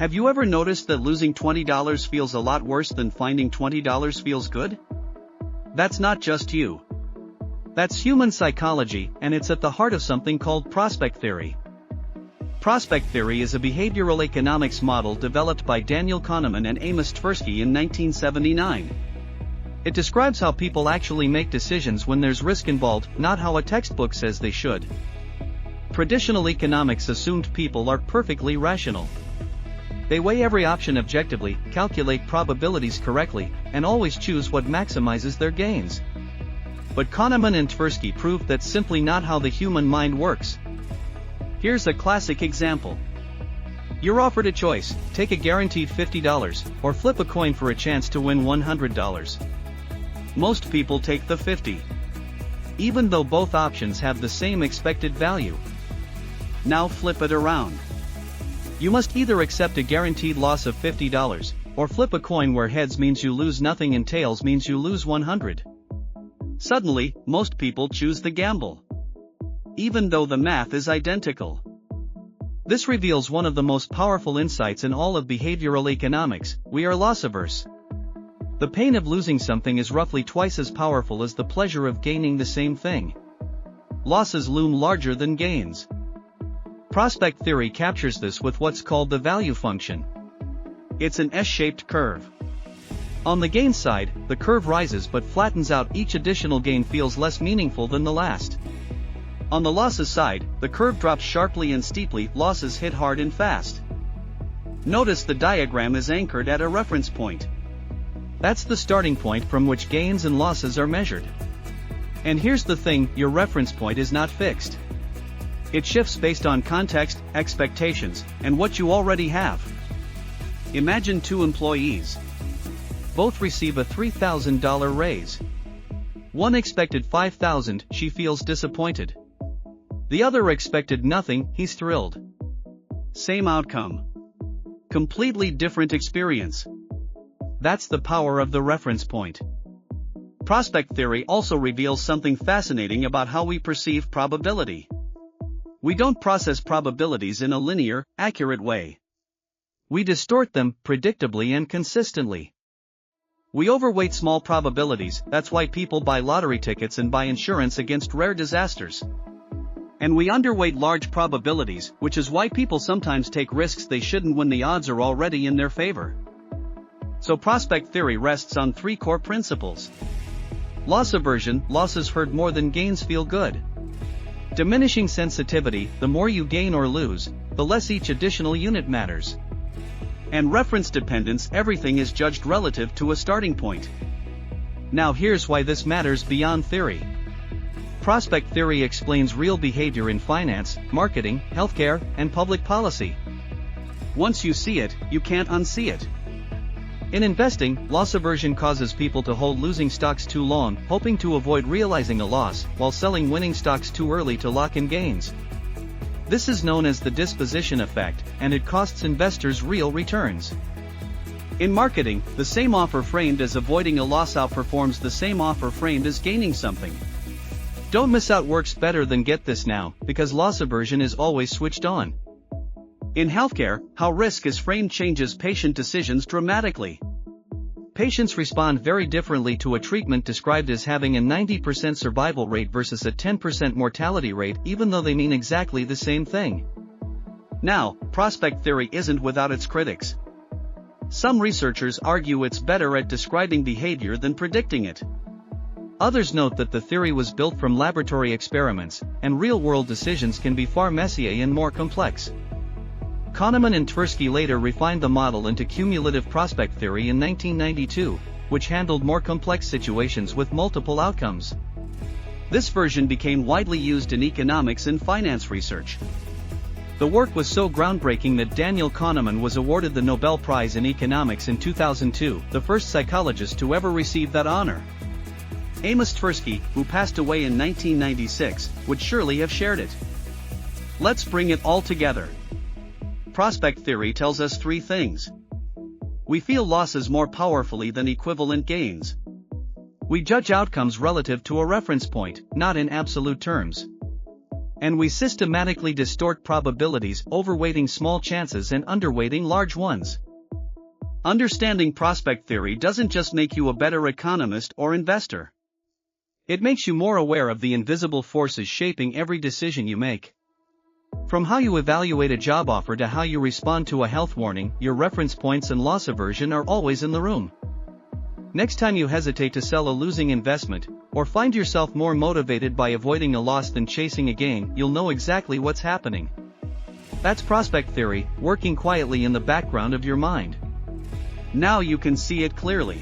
Have you ever noticed that losing $20 feels a lot worse than finding $20 feels good? That's not just you. That's human psychology, and it's at the heart of something called prospect theory. Prospect theory is a behavioral economics model developed by Daniel Kahneman and Amos Tversky in 1979. It describes how people actually make decisions when there's risk involved, not how a textbook says they should. Traditional economics assumed people are perfectly rational. They weigh every option objectively, calculate probabilities correctly, and always choose what maximizes their gains. But Kahneman and Tversky proved that's simply not how the human mind works. Here's a classic example. You're offered a choice: take a guaranteed $50, or flip a coin for a chance to win $100. Most people take the 50. Even though both options have the same expected value. Now flip it around. You must either accept a guaranteed loss of $50, or flip a coin where heads means you lose nothing and tails means you lose 100. Suddenly, most people choose the gamble. Even though the math is identical. This reveals one of the most powerful insights in all of behavioral economics: we are loss-averse. The pain of losing something is roughly twice as powerful as the pleasure of gaining the same thing. Losses loom larger than gains. Prospect theory captures this with what's called the value function. It's an S-shaped curve. On the gain side, the curve rises but flattens out. Each additional gain feels less meaningful than the last. On the losses side, the curve drops sharply and steeply. Losses hit hard and fast. Notice the diagram is anchored at a reference point. That's the starting point from which gains and losses are measured. And here's the thing: your reference point is not fixed. It shifts based on context, expectations, and what you already have. Imagine two employees. Both receive a $3,000 raise. One expected $5,000, she feels disappointed. The other expected nothing, he's thrilled. Same outcome. Completely different experience. That's the power of the reference point. Prospect theory also reveals something fascinating about how we perceive probability. We don't process probabilities in a linear, accurate way. We distort them, predictably and consistently. We overweight small probabilities. That's why people buy lottery tickets and buy insurance against rare disasters. And we underweight large probabilities, which is why people sometimes take risks they shouldn't when the odds are already in their favor. So prospect theory rests on three core principles. Loss aversion: losses hurt more than gains feel good. Diminishing sensitivity: the more you gain or lose, the less each additional unit matters. And reference dependence: everything is judged relative to a starting point. Now here's why this matters beyond theory. Prospect theory explains real behavior in finance, marketing, healthcare, and public policy. Once you see it, you can't unsee it. In investing, loss aversion causes people to hold losing stocks too long, hoping to avoid realizing a loss, while selling winning stocks too early to lock in gains. This is known as the disposition effect, and it costs investors real returns. In marketing, the same offer framed as avoiding a loss outperforms the same offer framed as gaining something. Don't miss out works better than get this now, because loss aversion is always switched on. In healthcare, how risk is framed changes patient decisions dramatically. Patients respond very differently to a treatment described as having a 90% survival rate versus a 10% mortality rate, even though they mean exactly the same thing. Now, prospect theory isn't without its critics. Some researchers argue it's better at describing behavior than predicting it. Others note that the theory was built from laboratory experiments, and real-world decisions can be far messier and more complex. Kahneman and Tversky later refined the model into cumulative prospect theory in 1992, which handled more complex situations with multiple outcomes. This version became widely used in economics and finance research. The work was so groundbreaking that Daniel Kahneman was awarded the Nobel Prize in Economics in 2002, the first psychologist to ever receive that honor. Amos Tversky, who passed away in 1996, would surely have shared it. Let's bring it all together. Prospect theory tells us three things. We feel losses more powerfully than equivalent gains. We judge outcomes relative to a reference point, not in absolute terms. And we systematically distort probabilities, overweighting small chances and underweighting large ones. Understanding prospect theory doesn't just make you a better economist or investor. It makes you more aware of the invisible forces shaping every decision you make. From how you evaluate a job offer to how you respond to a health warning, your reference points and loss aversion are always in the room. Next time you hesitate to sell a losing investment, or find yourself more motivated by avoiding a loss than chasing a gain, you'll know exactly what's happening. That's prospect theory, working quietly in the background of your mind. Now you can see it clearly.